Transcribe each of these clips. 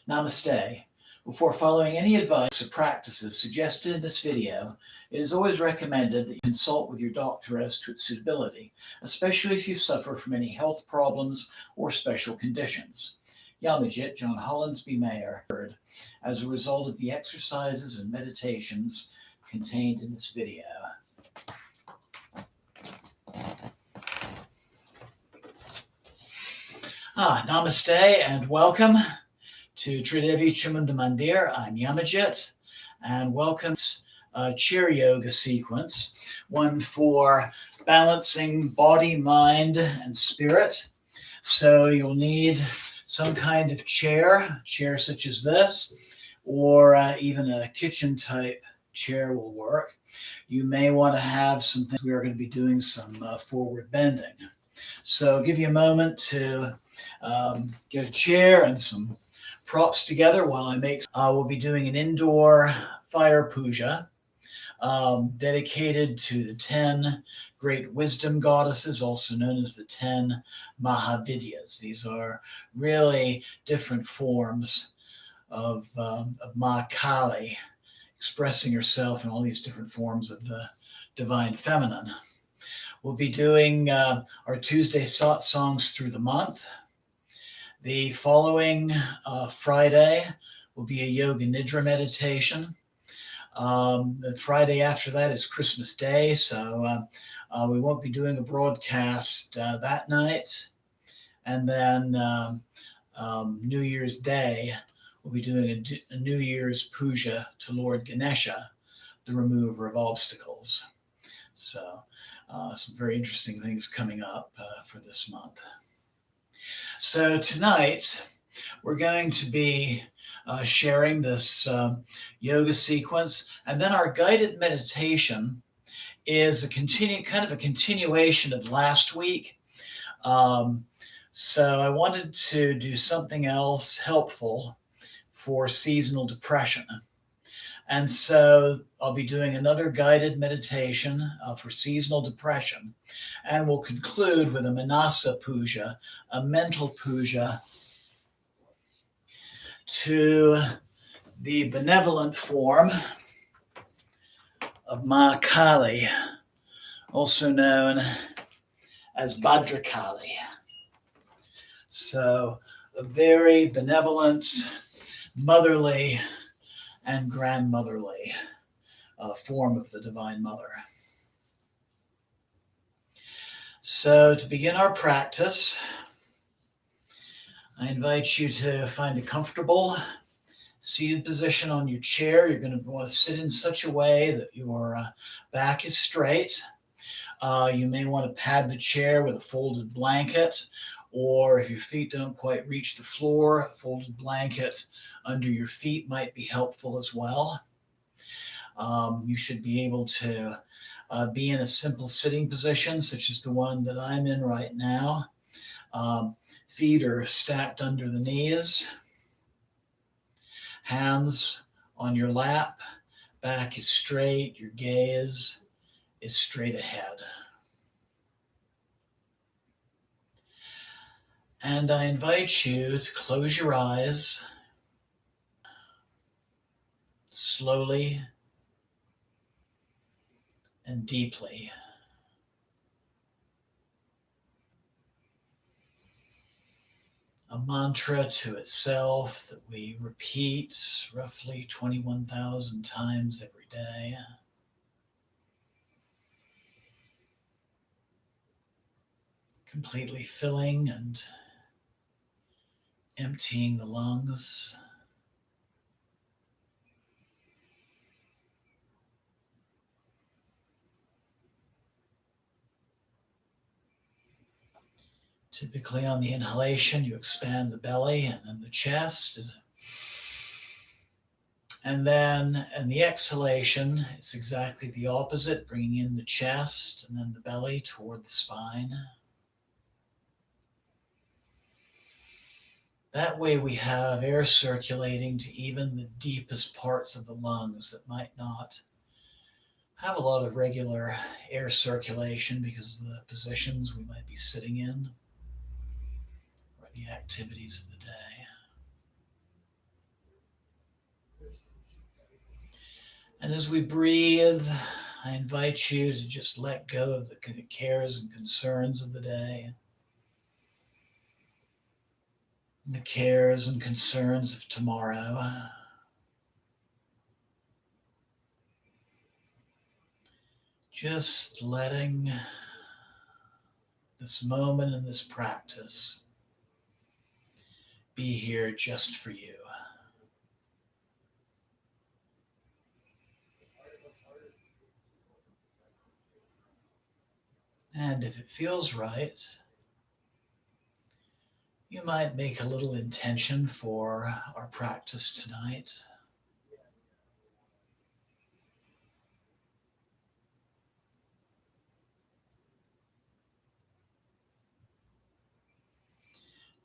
Namaste. Before following any advice or practices suggested in this video, it is always recommended that you consult with your doctor as to its suitability, especially if you suffer from any health problems or special conditions. Yamajit, John Hollinsby Mayer, as a result of the exercises and meditations contained in this video. Namaste and welcome to Tridevi Chamunda Mandir. I'm Yamajit, and welcome to a chair yoga sequence, one for balancing body, mind, and spirit. So you'll need some kind of chair such as this, or even a kitchen type chair will work. You may want to have some things. We are going to be doing some forward bending. So I'll give you a moment to get a chair and some props together while I make. We'll be doing an indoor fire puja dedicated to the 10 great wisdom goddesses, also known as the 10 Mahavidyas. These are really different forms of Ma Kali, expressing herself in all these different forms of the divine feminine. We'll be doing our Tuesday satsangs through the month. The following Friday will be a Yoga Nidra meditation. The Friday after that is Christmas Day, so we won't be doing a broadcast that night. And then New Year's Day, we'll be doing a New Year's puja to Lord Ganesha, the remover of obstacles. So some very interesting things coming up for this month. So tonight, we're going to be sharing this yoga sequence, and then our guided meditation is a continuation of last week. So I wanted to do something else helpful for seasonal depression. And so I'll be doing another guided meditation for seasonal depression. And we'll conclude with a Manasa Puja, a mental puja to the benevolent form of Ma Kali, also known as Bhadrakali. So a very benevolent, motherly, and grandmotherly form of the Divine Mother. So to begin our practice, I invite you to find a comfortable seated position on your chair. You're going to want to sit in such a way that your back is straight. You may want to pad the chair with a folded blanket, or if your feet don't quite reach the floor, a folded blanket under your feet might be helpful as well. You should be able to be in a simple sitting position, such as the one that I'm in right now. Feet are stacked under the knees, hands on your lap, back is straight, your gaze is straight ahead. And I invite you to close your eyes slowly and deeply. A mantra to itself that we repeat roughly 21,000 times every day. Completely filling and emptying the lungs. Typically on the inhalation, you expand the belly and then the chest. And then in the exhalation, it's exactly the opposite, bringing in the chest and then the belly toward the spine. That way we have air circulating to even the deepest parts of the lungs that might not have a lot of regular air circulation because of the positions we might be sitting in or the activities of the day. And as we breathe, I invite you to just let go of the cares and concerns of the day, the cares and concerns of tomorrow. Just letting this moment and this practice be here just for you. And if it feels right, you might make a little intention for our practice tonight.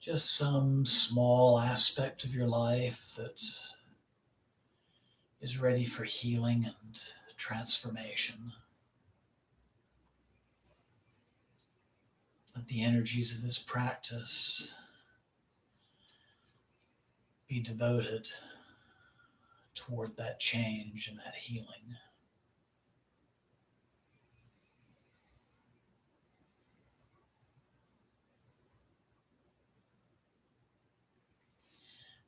Just some small aspect of your life that is ready for healing and transformation. Let the energies of this practice be devoted toward that change and that healing.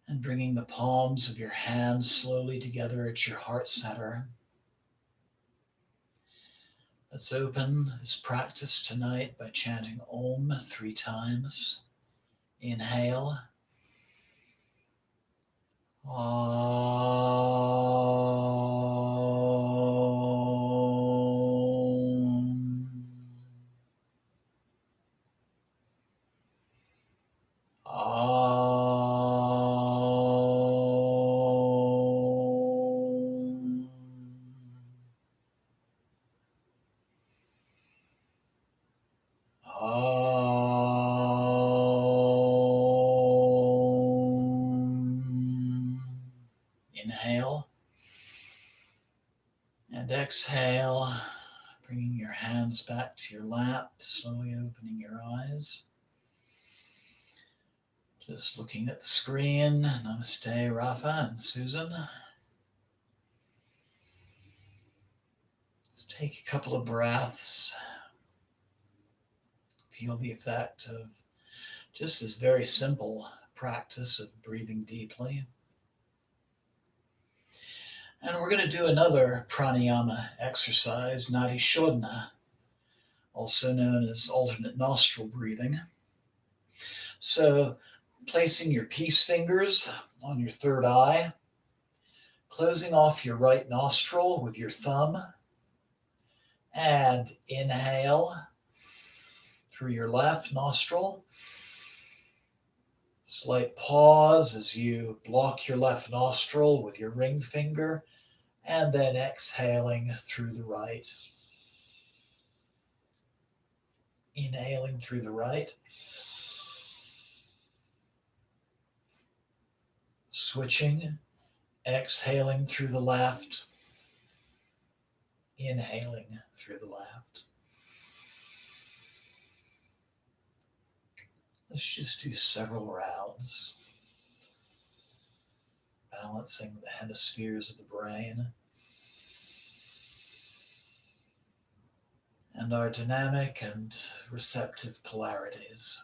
And bringing the palms of your hands slowly together at your heart center. Let's open this practice tonight by chanting Om 3 times. Inhale. Om. Om. Om. Inhale and exhale, bringing your hands back to your lap, slowly opening your eyes. Just looking at the screen. Namaste, Rafa and Susan. Let's take a couple of breaths. Feel the effect of just this very simple practice of breathing deeply. And we're going to do another pranayama exercise, Nadi Shodhana, also known as alternate nostril breathing. So placing your peace fingers on your third eye, closing off your right nostril with your thumb, and inhale through your left nostril. Slight pause as you block your left nostril with your ring finger, and then exhaling through the right. Inhaling through the right. Switching, exhaling through the left, inhaling through the left. Let's just do several rounds, balancing the hemispheres of the brain and our dynamic and receptive polarities.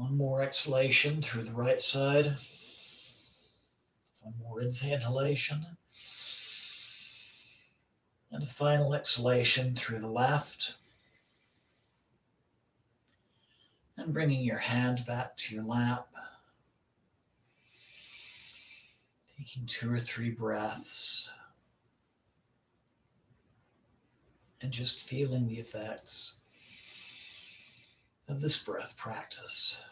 One more exhalation through the right side. One more inhalation. And a final exhalation through the left. And bringing your hand back to your lap. Taking 2 or 3 breaths. And just feeling the effects of this breath practice.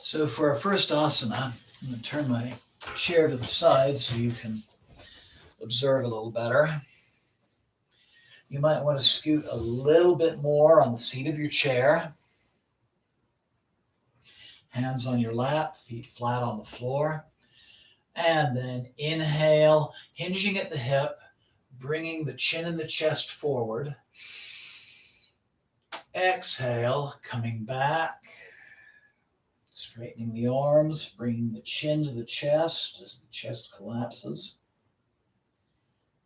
So for our first asana, I'm going to turn my chair to the side so you can observe a little better. You might want to scoot a little bit more on the seat of your chair. Hands on your lap, feet flat on the floor. And then inhale, hinging at the hip, bringing the chin and the chest forward. Exhale, coming back, straightening the arms, bringing the chin to the chest as the chest collapses.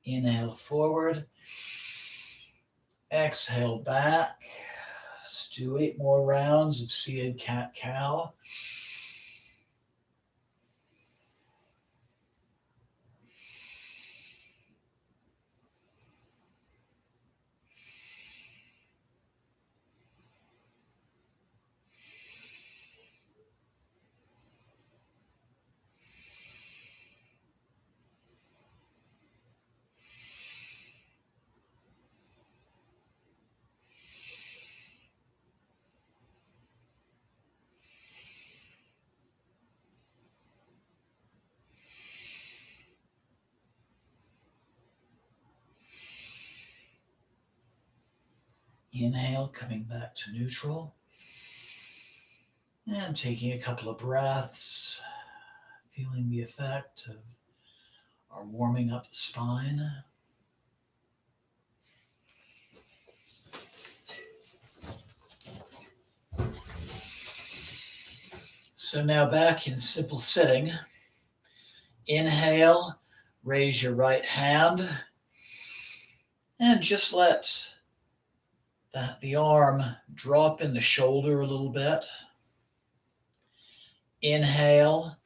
Inhale forward. Exhale back. Let's do 8 more rounds of seated cat-cow. Inhale, coming back to neutral. And taking a couple of breaths, feeling the effect of our warming up the spine. So now back in simple sitting. Inhale, raise your right hand, and just let the arm drop in the shoulder a little bit. Inhale,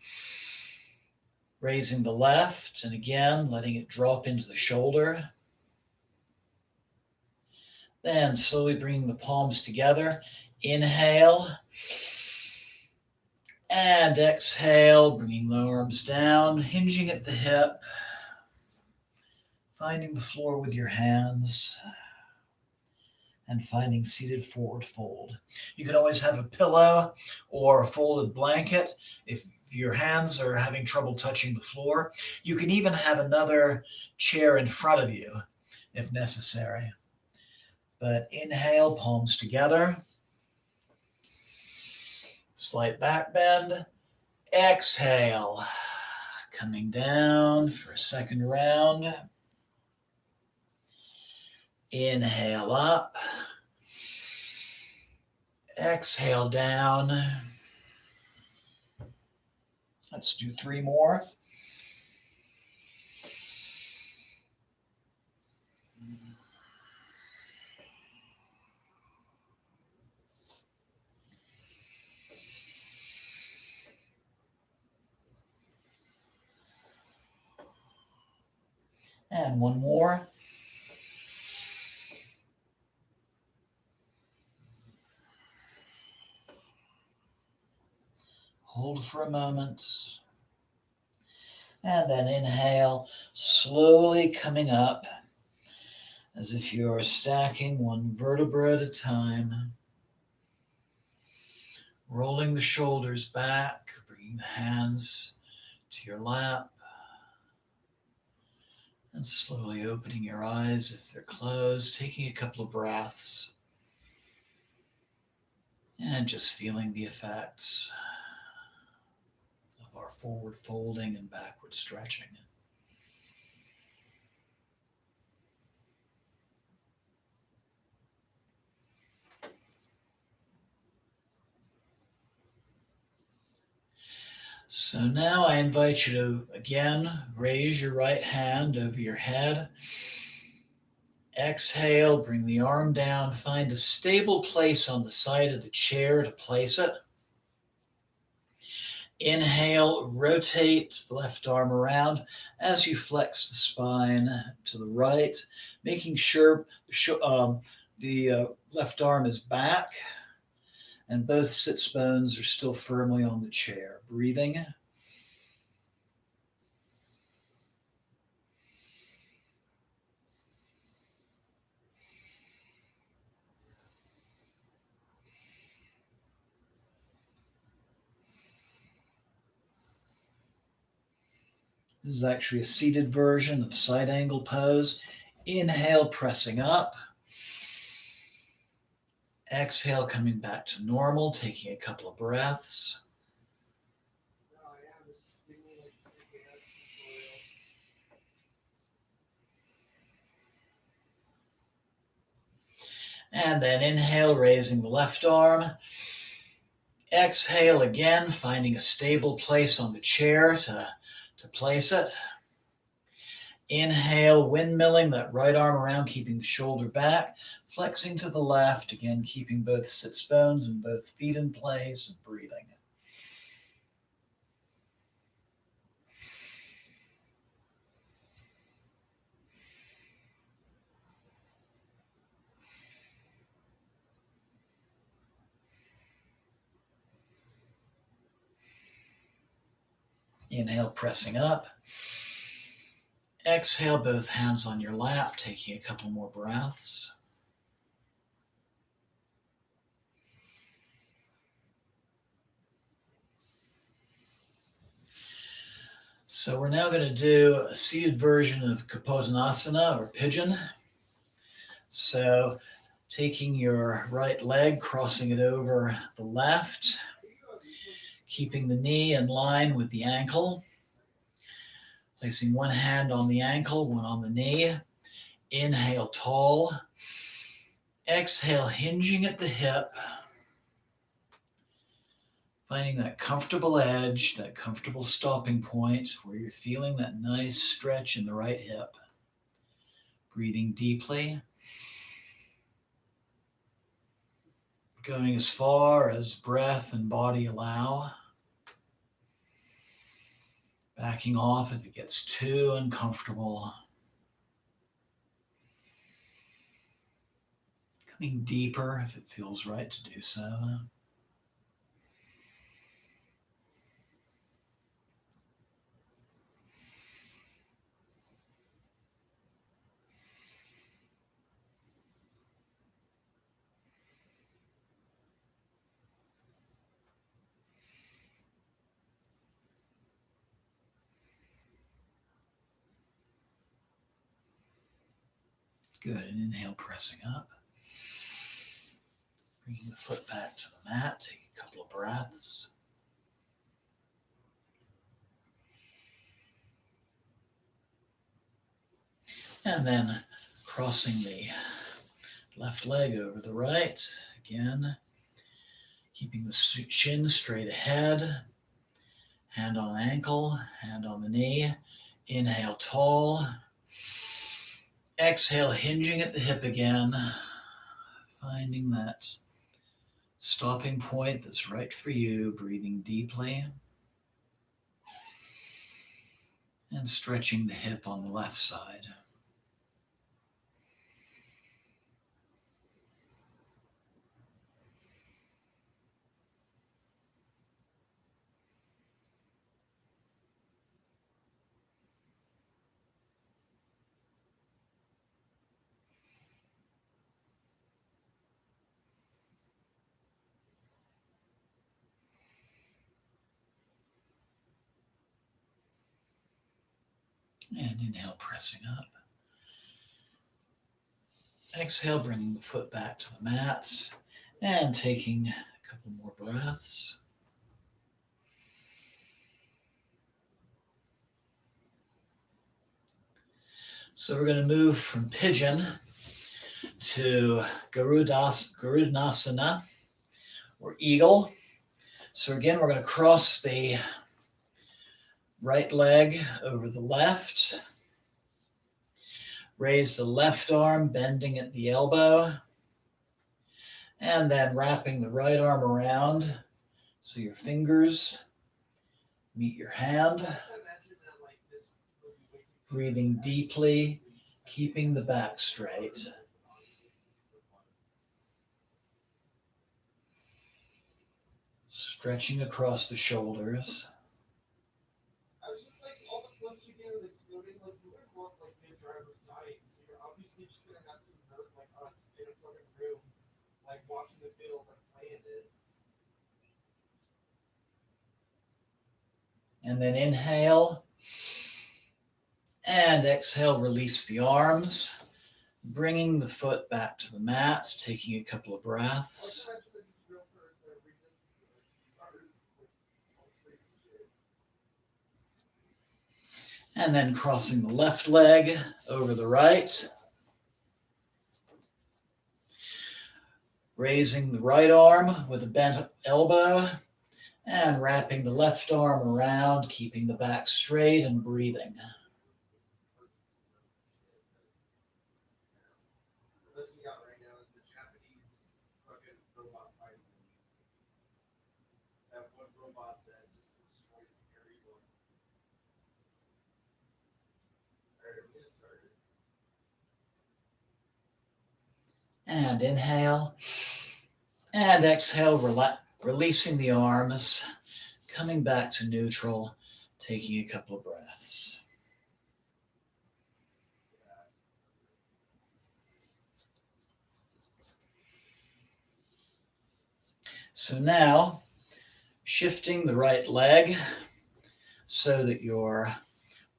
raising the left, and again, letting it drop into the shoulder. Then slowly bringing the palms together. Inhale, and exhale, bringing the arms down, hinging at the hip, finding the floor with your hands, and finding seated forward fold. You can always have a pillow or a folded blanket if your hands are having trouble touching the floor. You can even have another chair in front of you if necessary. But inhale, palms together. Slight back bend. Exhale, coming down for a second round. Inhale up. Exhale down. Let's do 3 more. And 1 more. Hold for a moment. And then inhale, slowly coming up as if you are stacking 1 vertebra at a time. Rolling the shoulders back, bringing the hands to your lap. And slowly opening your eyes if they're closed, taking a couple of breaths. And just feeling the effects of our forward folding and backward stretching. So now I invite you to again raise your right hand over your head Exhale, bring the arm down. Find a stable place on the side of the chair to place it. Inhale, rotate the left arm around as you flex the spine to the right, making sure the left arm is back and both sits bones are still firmly on the chair. Breathing. This is actually a seated version of side angle pose. Inhale, pressing up. Exhale, coming back to normal, taking a couple of breaths. And then inhale, raising the left arm. Exhale again, finding a stable place on the chair to place it. Inhale, windmilling that right arm around, keeping the shoulder back, flexing to the left, again, keeping both sits bones and both feet in place, and breathing. Inhale, pressing up. Exhale, both hands on your lap, taking a couple more breaths. So we're now going to do a seated version of Kapotanasana, or pigeon. So taking your right leg, crossing it over the left, keeping the knee in line with the ankle, placing one hand on the ankle, one on the knee. Inhale, tall. Exhale, hinging at the hip, finding that comfortable edge, that comfortable stopping point where you're feeling that nice stretch in the right hip. Breathing deeply. Going as far as breath and body allow. Backing off if it gets too uncomfortable. Coming deeper if it feels right to do so. Good, and inhale, pressing up. Bringing the foot back to the mat, take a couple of breaths. And then crossing the left leg over the right, again, keeping the shin straight ahead, hand on ankle, hand on the knee. Inhale, tall. Exhale, hinging at the hip again, finding that stopping point that's right for you, breathing deeply. And stretching the hip on the left side. And inhale, pressing up. Exhale, bringing the foot back to the mat and taking a couple more breaths. So we're going to move from pigeon to Garudasana, or eagle. So again, we're going to cross the right leg over the left. Raise the left arm, bending at the elbow, and then wrapping the right arm around so your fingers meet your hand. Breathing deeply, keeping the back straight. Stretching across the shoulders. I was just like, all the flips you do, that's exploding, like, you would look like mid-driver's dying, so you're obviously just gonna have some nerd like us in a fucking room, like, watching the field, like, playing it. And then inhale. And exhale, release the arms. Bringing the foot back to the mat, taking a couple of breaths. And then crossing the left leg over the right. Raising the right arm with a bent elbow and wrapping the left arm around, keeping the back straight and breathing. This we got right now is the Japanese fucking robot fighting. That one robot that just destroys everyone. Alright, I'm gonna start it. And inhale. And exhale, releasing the arms, coming back to neutral, taking a couple of breaths. So now, shifting the right leg so that your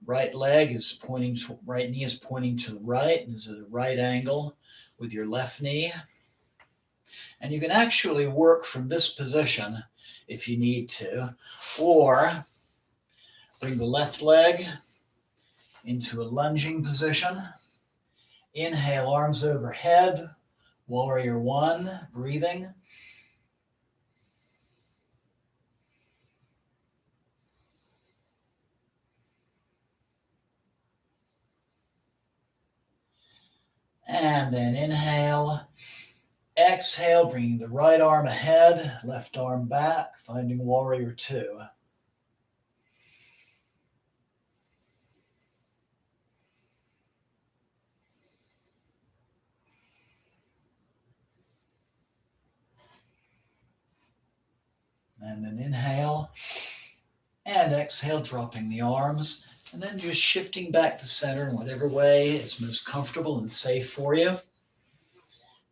right leg is pointing to, right knee is pointing to the right and is at a right angle with your left knee. And you can actually work from this position if you need to, or bring the left leg into a lunging position. Inhale, arms overhead, warrior one, breathing. And then inhale, exhale, bringing the right arm ahead, left arm back, finding warrior two. And then inhale and exhale, dropping the arms, and then just shifting back to center in whatever way is most comfortable and safe for you.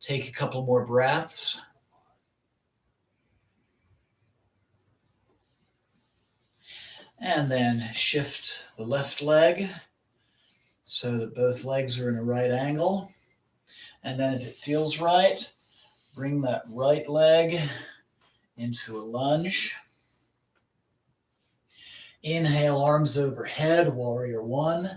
Take a couple more breaths. And then shift the left leg so that both legs are in a right angle. And then if it feels right, bring that right leg into a lunge. Inhale, arms overhead, warrior one.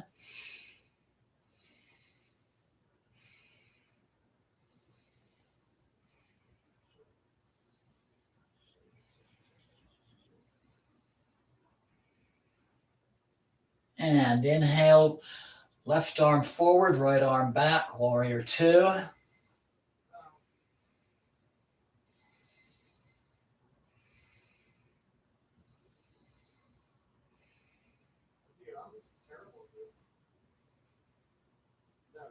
And inhale, left arm forward, right arm back, warrior two.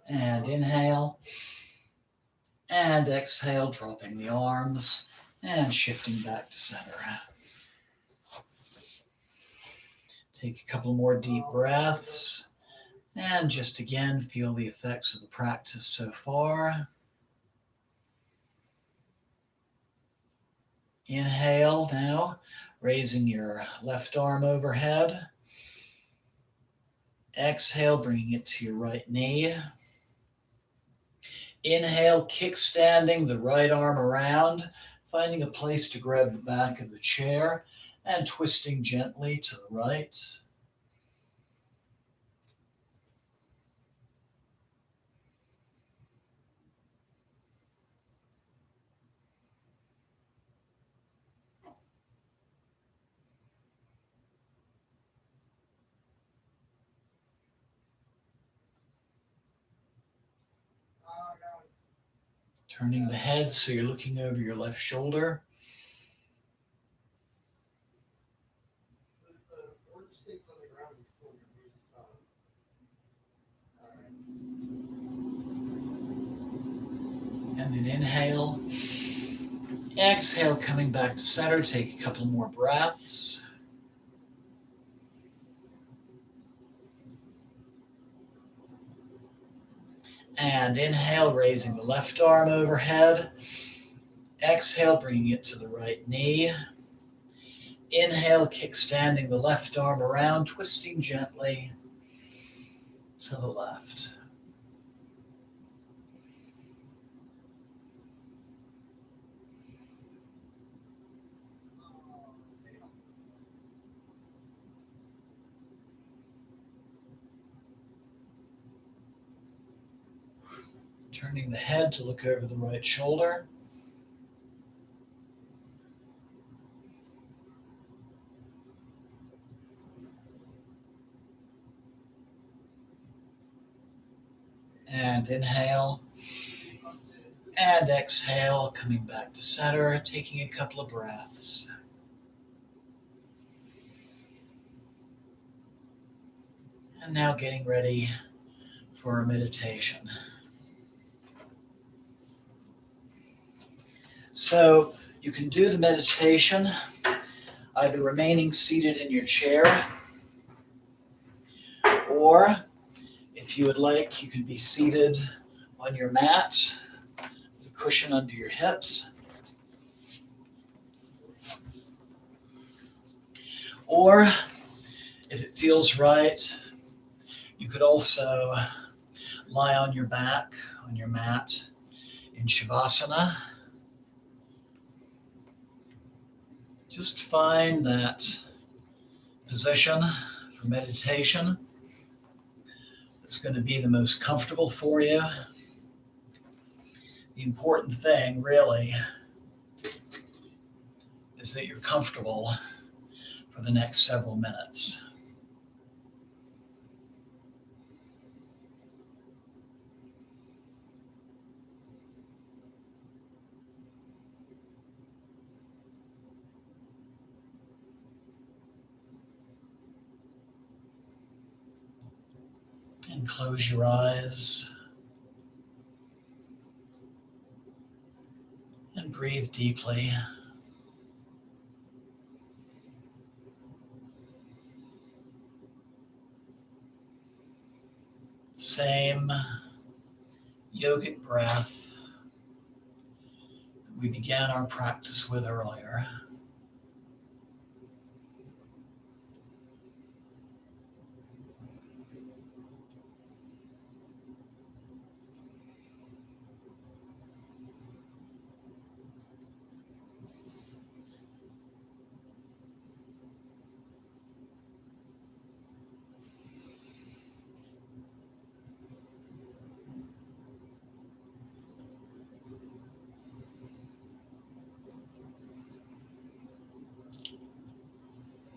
And inhale. And exhale, dropping the arms and shifting back to center. Take a couple more deep breaths. And just again, feel the effects of the practice so far. Inhale now, raising your left arm overhead. Exhale, bringing it to your right knee. Inhale, kickstanding the right arm around, finding a place to grab the back of the chair and twisting gently to the right. Turning the head so you're looking over your left shoulder. The orange stays on the ground before your knees stop. Alright. And then inhale. Exhale, coming back to center. Take a couple more breaths. And inhale, raising the left arm overhead. Exhale, bringing it to the right knee. Inhale, kickstanding the left arm around, twisting gently to the left. Turning the head to look over the right shoulder. And inhale. And exhale, coming back to center, taking a couple of breaths. And now getting ready for our meditation. So you can do the meditation either remaining seated in your chair, or if you would like, you can be seated on your mat with a cushion under your hips. Or if it feels right, you could also lie on your back, on your mat in Shavasana. Just find that position for meditation that's going to be the most comfortable for you. The important thing, really, is that you're comfortable for the next several minutes. And close your eyes and breathe deeply. Same yogic breath that we began our practice with earlier.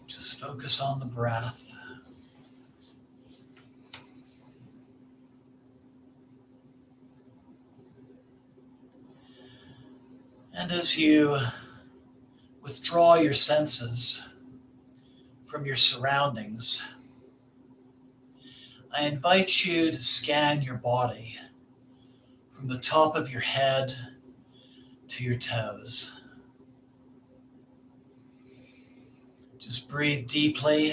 Just focus on the breath. And as you withdraw your senses from your surroundings, I invite you to scan your body from the top of your head to your toes. Just breathe deeply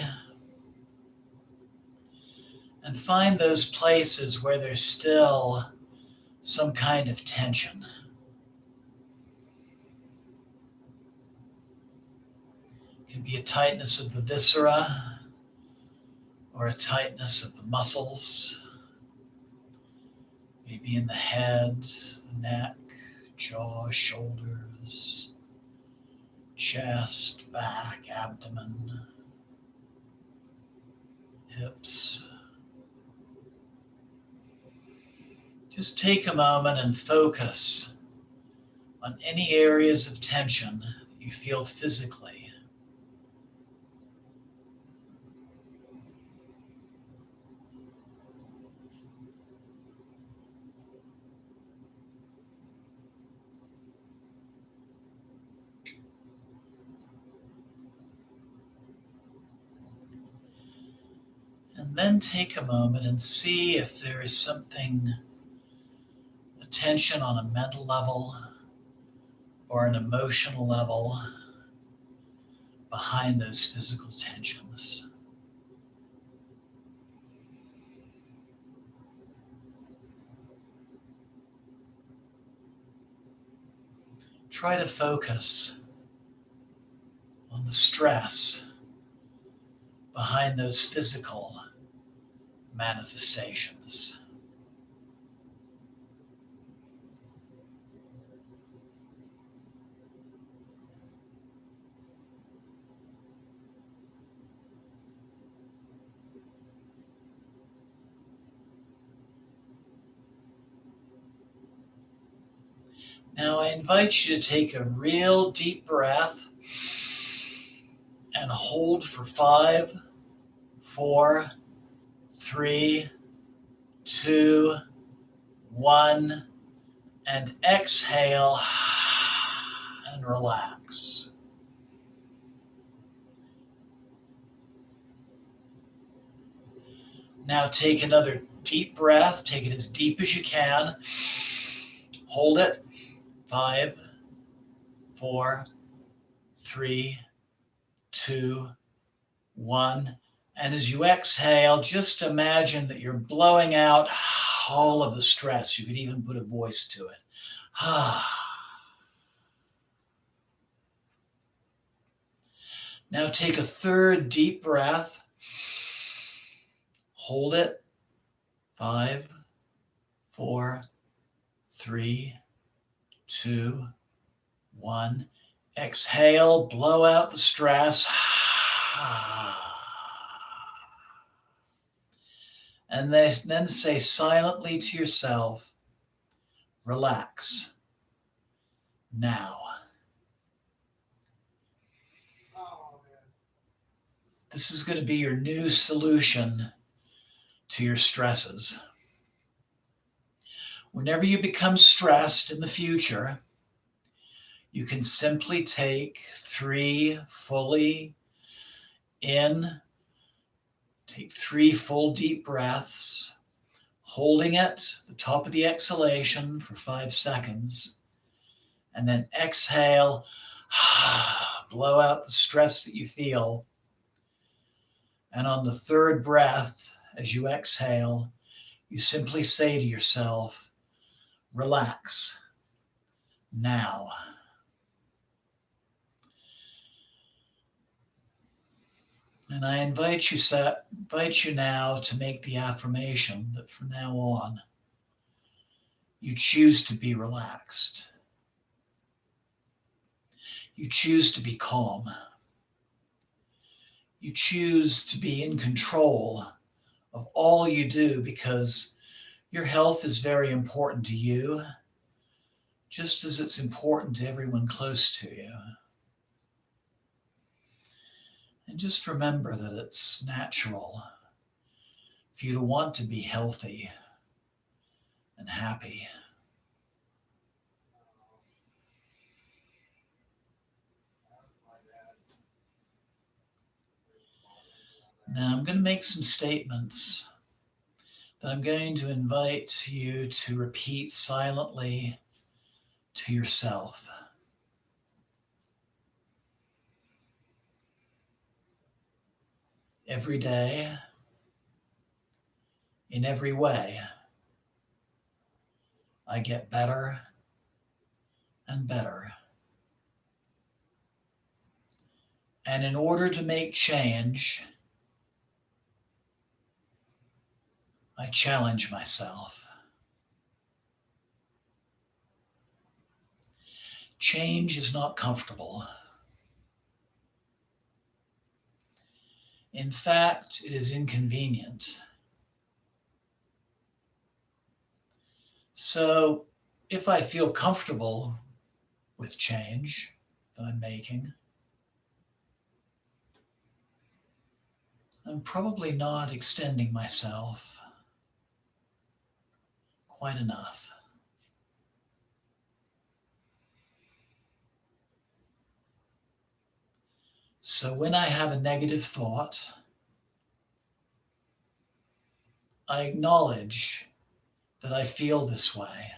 and find those places where there's still some kind of tension. It can be a tightness of the viscera or a tightness of the muscles, maybe in the head, the neck, jaw, shoulders, chest, back, abdomen, hips. Just take a moment and focus on any areas of tension that you feel physically. then take a moment and see if there is something, a tension on a mental level or an emotional level behind those physical tensions. Try to focus on the stress behind those physical manifestations. Now I invite you to take a real deep breath and hold for 5, 4, 3, 2, 1, and exhale and relax. Now take another deep breath. Take it as deep as you can. Hold it. 5, 4, 3, 2, 1. And as you exhale, just imagine that you're blowing out all of the stress. You could even put a voice to it. Now take a third deep breath. Hold it. 5, 4, 3, 2, 1. Exhale, blow out the stress. And then say silently to yourself, relax now. Oh, man. This is going to be your new solution to your stresses. Whenever you become stressed in the future, you can simply take 3 fully in, take 3 full deep breaths, holding it, the top of the exhalation for 5 seconds, and then exhale, blow out the stress that you feel. And on the third breath, as you exhale, you simply say to yourself, relax now. And I invite you now to make the affirmation that from now on, you choose to be relaxed. You choose to be calm. You choose to be in control of all you do because your health is very important to you, just as it's important to everyone close to you. And just remember that it's natural for you to want to be healthy and happy. Now I'm going to make some statements that I'm going to invite you to repeat silently to yourself. Every day, in every way, I get better and better. And in order to make change, I challenge myself. Change is not comfortable. In fact, it is inconvenient. So if I feel comfortable with change that I'm making, I'm probably not extending myself quite enough. So when I have a negative thought, I acknowledge that I feel this way.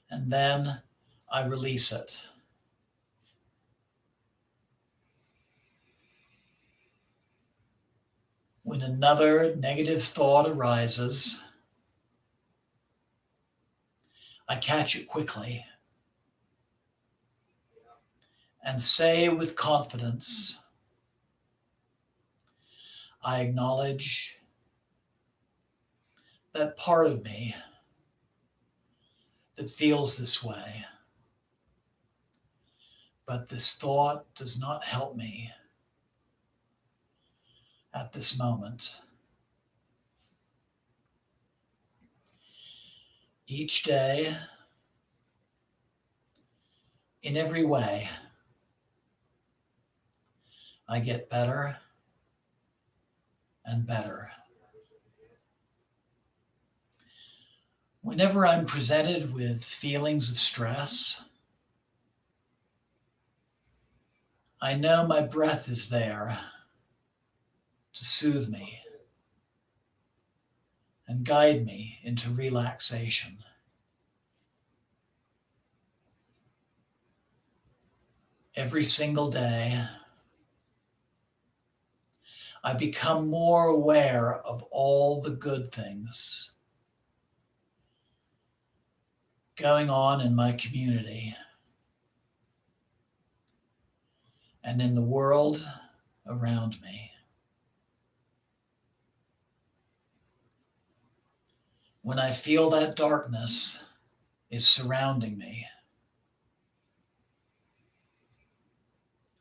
And then I release it. When another negative thought arises, I catch it quickly and say with confidence, I acknowledge that part of me that feels this way, but this thought does not help me at this moment. Each day, in every way, I get better and better. Whenever I'm presented with feelings of stress, I know my breath is there to soothe me and guide me into relaxation. Every single day, I become more aware of all the good things going on in my community and in the world around me. When I feel that darkness is surrounding me,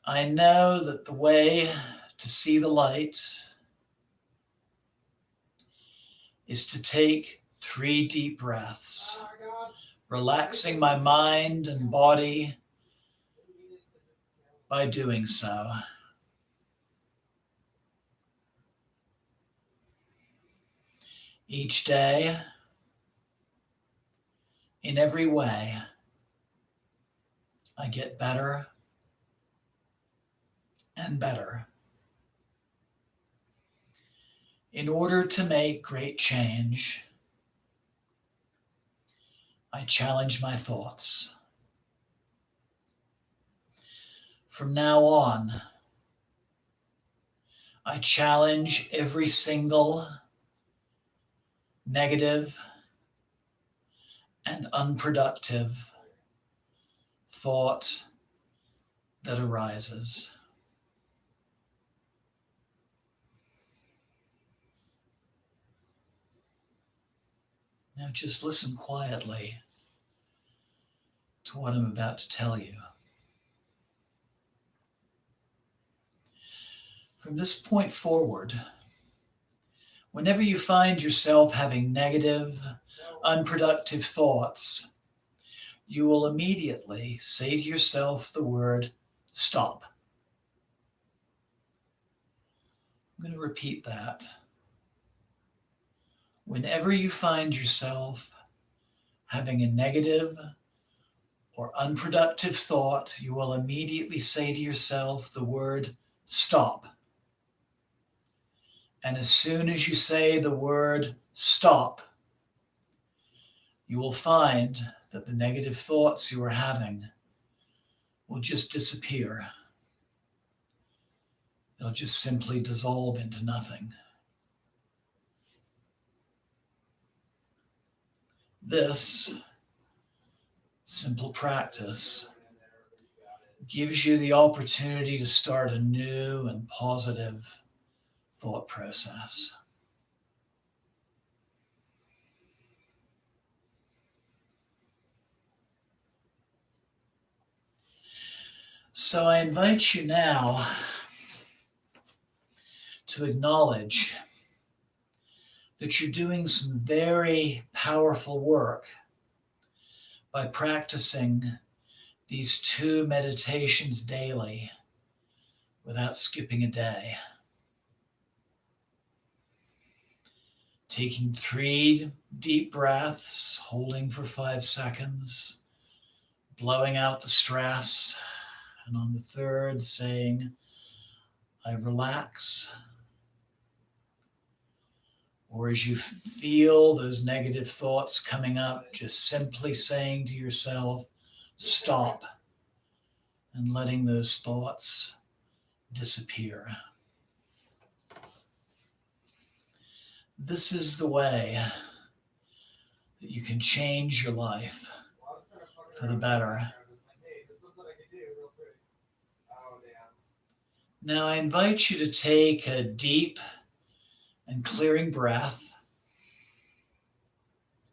I know that the way to see the light is to take 3 deep breaths, relaxing my mind and body by doing so. Each day, in every way, I get better and better. In order to make great change, I challenge my thoughts. From now on, I challenge every single negative and unproductive thought that arises. Now just listen quietly to what I'm about to tell you. From this point forward, whenever you find yourself having negative, unproductive thoughts, you will immediately say to yourself the word stop. I'm going to repeat that. Whenever you find yourself having a negative or unproductive thought, you will immediately say to yourself the word stop. And as soon as you say the word stop, you will find that the negative thoughts you are having will just disappear. They'll just simply dissolve into nothing. This simple practice gives you the opportunity to start a new and positive thought process. So I invite you now to acknowledge that you're doing some very powerful work by practicing these 2 meditations daily without skipping a day. Taking 3 deep breaths, holding for 5 seconds, blowing out the stress, and on the 3rd saying, I relax Or as you feel those negative thoughts coming up, just simply saying to yourself, stop, and letting those thoughts disappear. This is the way that you can change your life for the better. Now I invite you to take a deep and clearing breath.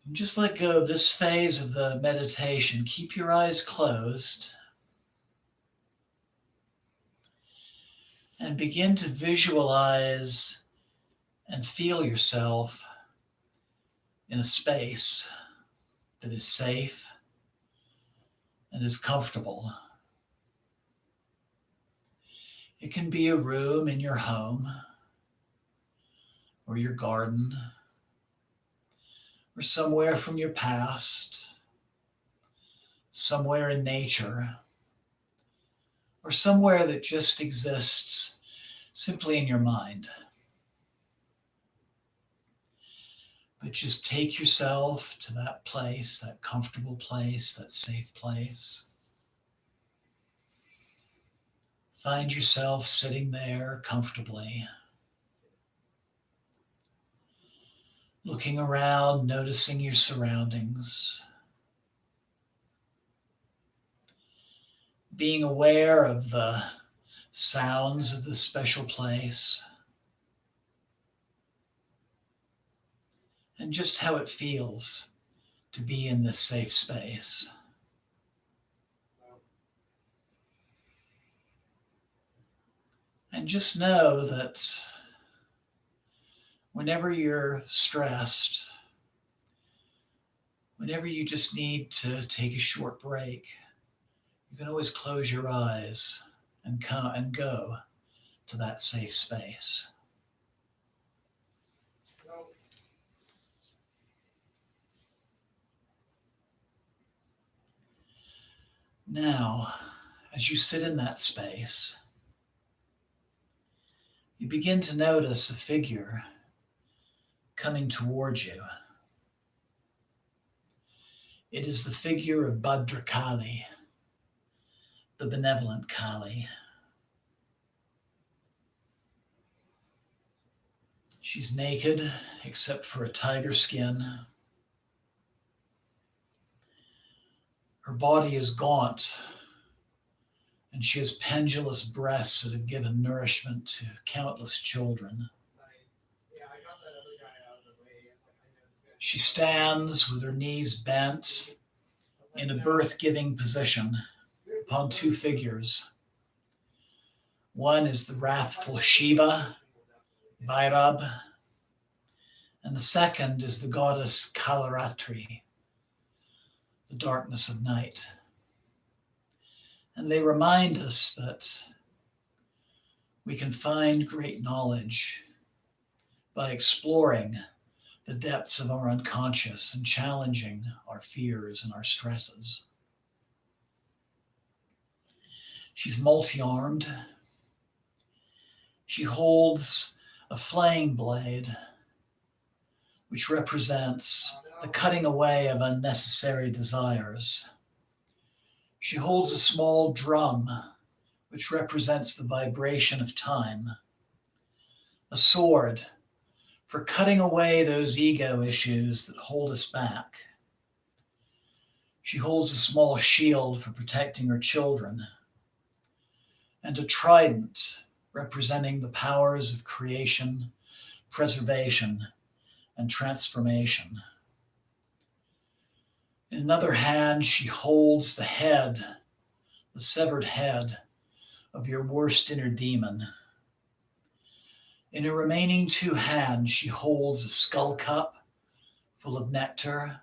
And just let go of this phase of the meditation. Keep your eyes closed and begin to visualize and feel yourself in a space that is safe and is comfortable. It can be a room in your home or your garden or somewhere from your past, somewhere in nature, or somewhere that just exists simply in your mind. But just take yourself to that place, that comfortable place, that safe place. Find yourself sitting there comfortably, looking around, noticing your surroundings, being aware of the sounds of this special place, and just how it feels to be in this safe space. And just know that whenever you're stressed, whenever you just need to take a short break, you can always close your eyes and come and go to that safe space. Now, as you sit in that space, you begin to notice a figure coming towards you. It is the figure of Bhadrakali, the benevolent Kali. She's naked except for a tiger skin. Her body is gaunt, and she has pendulous breasts that have given nourishment to countless children. She stands with her knees bent in a birth-giving position upon two figures. One is the wrathful Shiva, Bhairab, and the second is the goddess Kalaratri, the darkness of night. And they remind us that we can find great knowledge by exploring the depths of our unconscious and challenging our fears and our stresses. She's multi-armed. She holds a flaying blade, which represents the cutting away of unnecessary desires. She holds a small drum, which represents the vibration of time. A sword for cutting away those ego issues that hold us back. She holds a small shield for protecting her children, and a trident representing the powers of creation, preservation, and transformation. In another hand, she holds the head, the severed head of your worst inner demon. In her remaining two hands, she holds a skull cup full of nectar,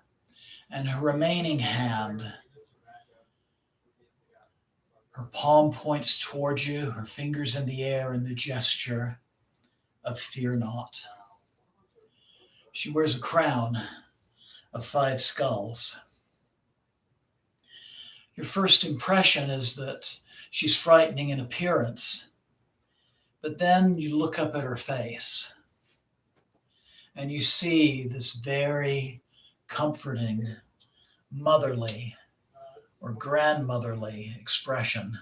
and her remaining hand, her palm points towards you, her fingers in the air in the gesture of fear not. She wears a crown of 5 skulls. Your first impression is that she's frightening in appearance, but then you look up at her face, And you see this very comforting, motherly or grandmotherly expression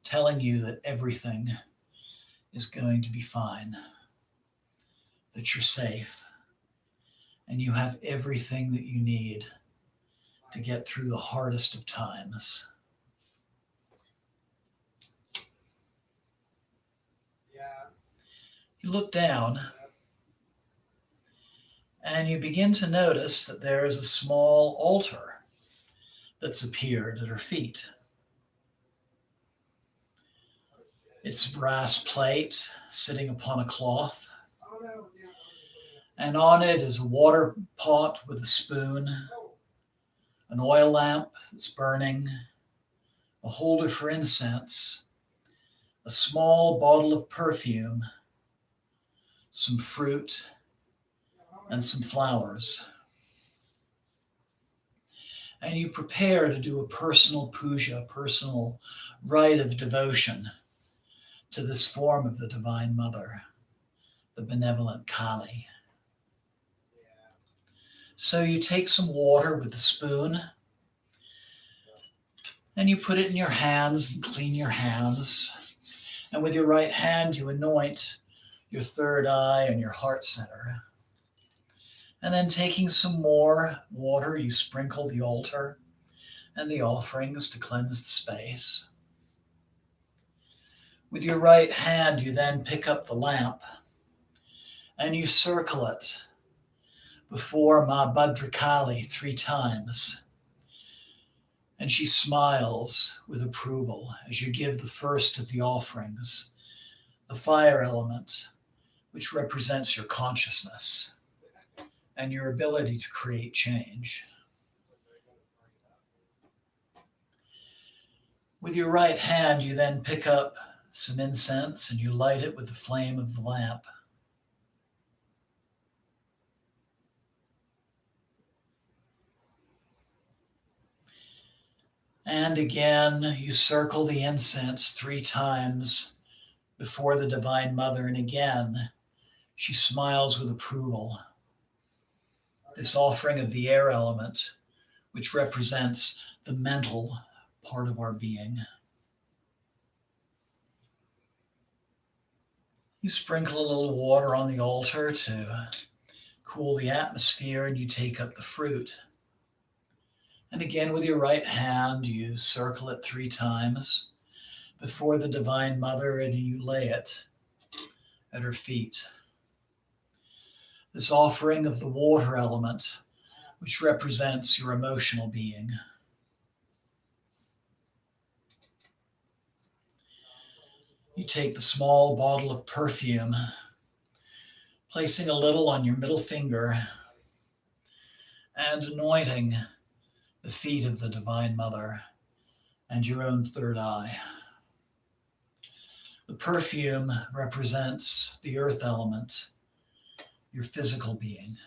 telling you that everything is going to be fine, that you're safe, and you have everything that you need to get through the hardest of times. Yeah. You look down and you begin to notice that there is a small altar that's appeared at her feet. It's a brass plate sitting upon a cloth, Oh no. Yeah. and on it is a water pot with a spoon, Oh. an oil lamp that's burning, a holder for incense, a small bottle of perfume, some fruit, and some flowers. And you prepare to do a personal puja, a personal rite of devotion to this form of the Divine Mother, the benevolent Kali. Yeah. So you take some water with the spoon and you put it in your hands and clean your hands. And with your right hand, you anoint your third eye and your heart center. And then taking some more water, you sprinkle the altar and the offerings to cleanse the space. With your right hand, you then pick up the lamp and you circle it before Ma Bhadrakali 3 times. And she smiles with approval as you give the first of the offerings, the fire element, which represents your consciousness and your ability to create change. With your right hand, you then pick up some incense and you light it with the flame of the lamp. And again, you circle the incense 3 times before the Divine Mother, and again, she smiles with approval. This offering of the air element, which represents the mental part of our being. You sprinkle a little water on the altar to cool the atmosphere, and you take up the fruit. And again, with your right hand, you circle it 3 times before the Divine Mother, and you lay it at her feet. This offering of the water element, which represents your emotional being. You take the small bottle of perfume, placing a little on your middle finger and anointing the feet of the Divine Mother and your own third eye. The perfume represents the earth element, your physical being.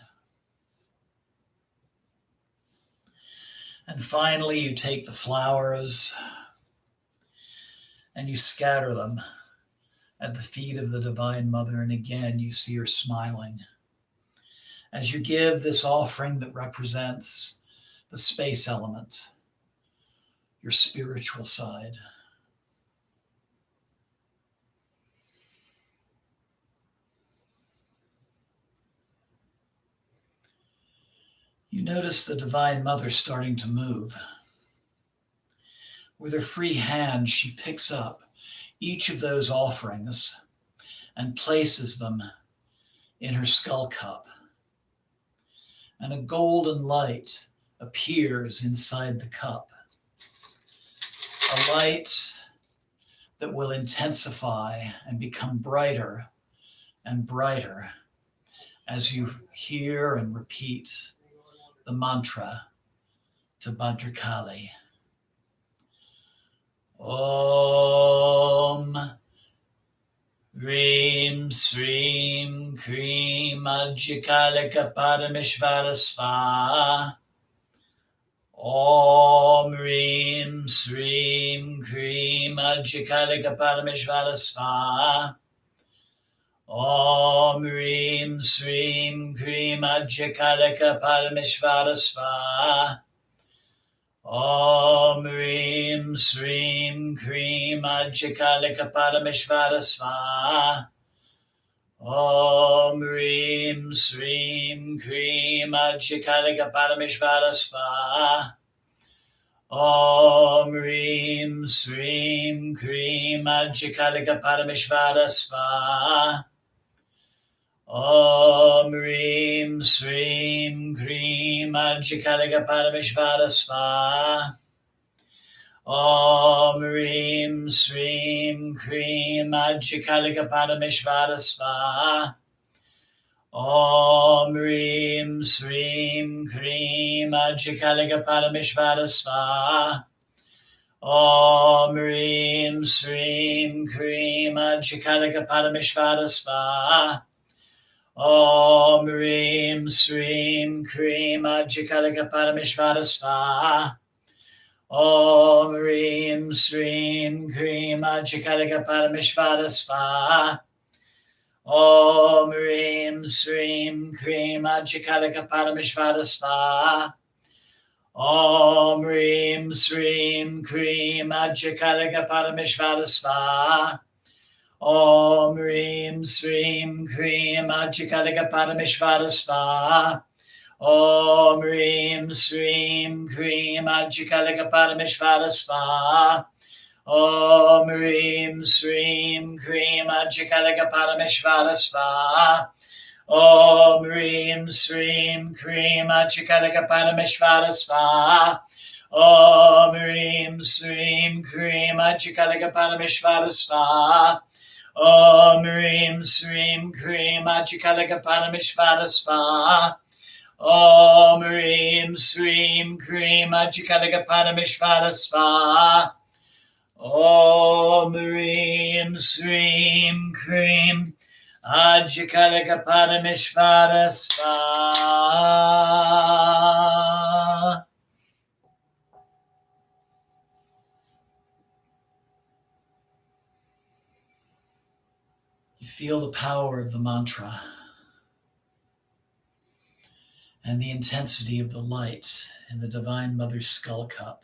And finally, you take the flowers and you scatter them at the feet of the Divine Mother. And again, you see her smiling as you give this offering that represents the space element, your spiritual side. You notice the Divine Mother starting to move. With her free hand, she picks up each of those offerings and places them in her skull cup. And a golden light appears inside the cup. A light that will intensify and become brighter and brighter as you hear and repeat the mantra to Bhadrakali. Om Reem Sreem Kreem Ajkalika Padamishvara Svaha. Om Reem Sreem Kreem Ajkalika Padamishvara Svaha. Om Reem Sreem Kreem Ajyakalika Parameshvara Svaha. Om Reem Sreem Kreem Ajyakalika Parameshvara Svaha. Om Reem Sreem Kreem Ajyakalika Parameshvara Svaha. Om Reem Sreem Kreem Ajyakalika Parameshvara Svaha. Om Reem Sreem Kreem Ajyakalika Parameshvara Svaha. Om Reem Sreem Kreem Ajyakalika Parameshvara Svaha. Om Reem Sreem Kreem Ajyakalika Parameshvara Svaha. Om Reem Sreem Kreem Ajyakalika Parameshvara Svaha. Om Reem Sreem Kreem Ajyakalika Parameshvara Svaha. Om Reem Sreem Kreem Ajyakalika Parameshvara Svaha. Om Reem Sreem Kreem Ajyakalika Parameshvara Svaha. Om Reem Sreem Kreem Ajyakalika Parameshvara Svaha. Om Reem Sreem Kreem Ajyakalika Parameshvara Svaha. Om Reem Sreem Kreem Ajyakalika Parameshvara Svaha. Om Reem Sreem Kreem Ajyakalika Parameshvara Svaha. Om Reem Sreem Kreem Ajyakalika Parameshvara Svaha. Om Reem Sreem Kreem Ajyakalika Parameshvara Svaha. Om Reem Sreem Kreem Ajyakalika Parameshvara Svaha. Om Reem Sreem Kreem Ajyakalika Parameshvara Svaha. Om Reem Sreem Kreem Ajyakalika Parameshvara Svaha. You feel the power of the mantra and the intensity of the light in the Divine Mother's skull cup.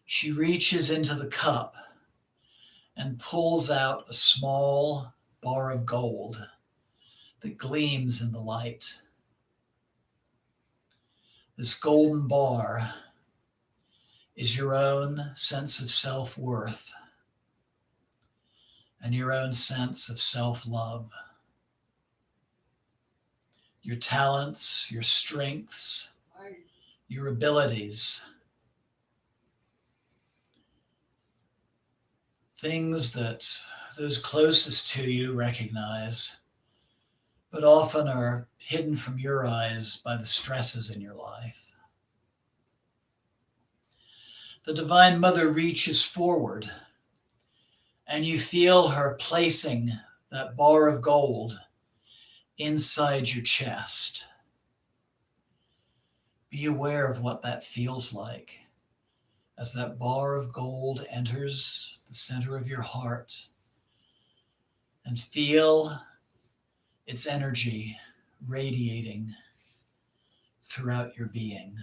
She reaches into the cup and pulls out a small bar of gold that gleams in the light. This golden bar is your own sense of self-worth and your own sense of self-love. Your talents, your strengths, your abilities, things that those closest to you recognize, but often are hidden from your eyes by the stresses in your life. The Divine Mother reaches forward, and you feel her placing that bar of gold inside your chest. Be aware of what that feels like as that bar of gold enters the center of your heart, and feel its energy radiating throughout your being.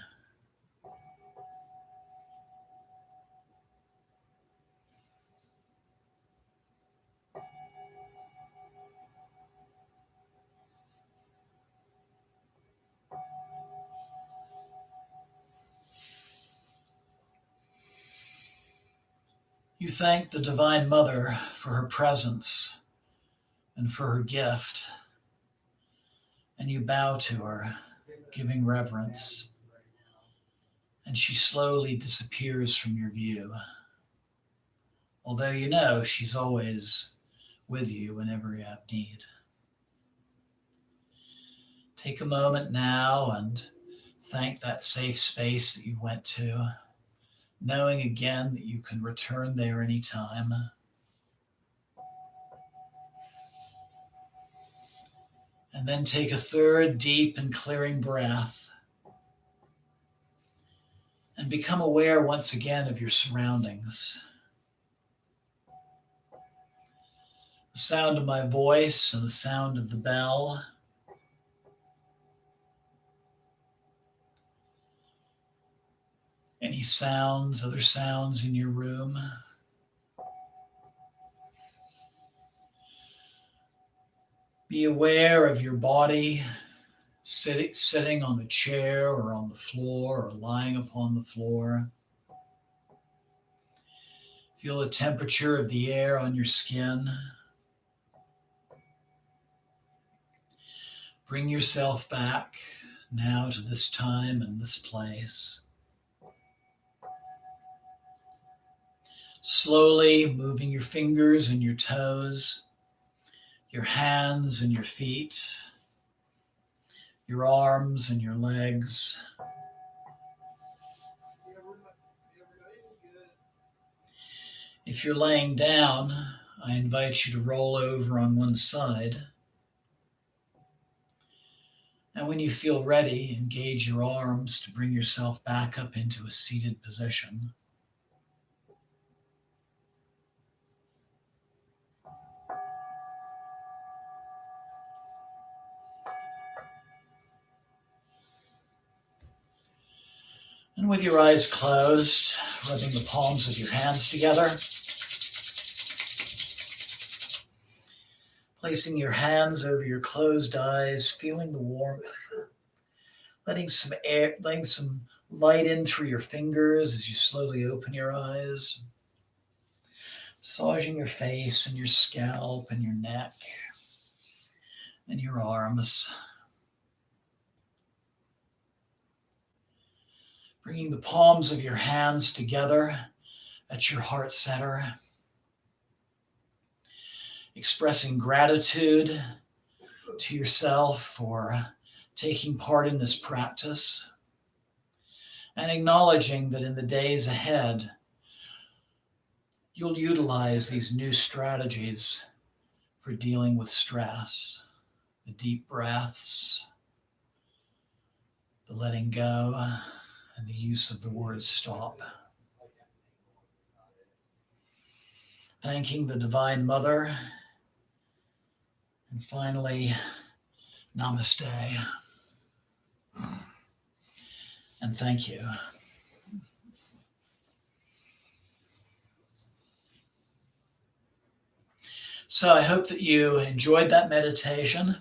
You thank the Divine Mother for her presence and for her gift, and you bow to her, giving reverence, and she slowly disappears from your view, although you know she's always with you whenever you have need. Take a moment now and thank that safe space that you went to, knowing again that you can return there anytime. And then take a third deep and clearing breath and become aware once again of your surroundings. sound of my voice and the sound of the bell. Any sounds, other sounds in your room. Be aware of your body sitting on the chair or on the floor or lying upon the floor. Feel the temperature of the air on your skin. Bring yourself back now to this time and this place. Slowly moving your fingers and your toes, your hands and your feet, your arms and your legs. If you're laying down, I invite you to roll over on one side. And when you feel ready, engage your arms to bring yourself back up into a seated position. And with your eyes closed, rubbing the palms of your hands together, placing your hands over your closed eyes, feeling the warmth, letting some air, letting some light in through your fingers as you slowly open your eyes, massaging your face and your scalp and your neck and your arms. Bringing the palms of your hands together at your heart center, expressing gratitude to yourself for taking part in this practice, and acknowledging that in the days ahead, you'll utilize these new strategies for dealing with stress, the deep breaths, the letting go, and the use of the word stop. Thanking the Divine Mother, and finally, namaste, and thank you. So I hope that you enjoyed that meditation.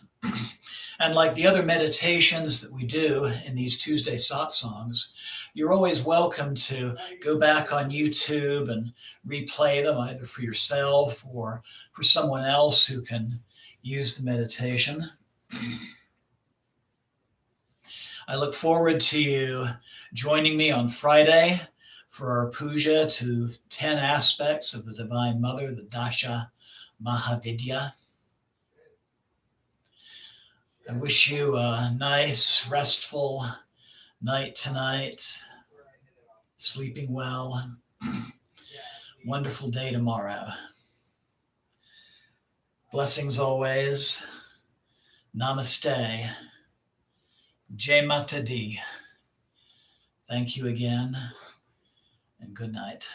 And like the other meditations that we do in these Tuesday satsangs, you're always welcome to go back on YouTube and replay them either for yourself or for someone else who can use the meditation. I look forward to you joining me on Friday for our puja to 10 aspects of the Divine Mother, the Dasha Mahavidya. I wish you a nice, restful night tonight, sleeping well, wonderful day tomorrow. Blessings always. Namaste. Jai Mata Di. Thank you again, and good night.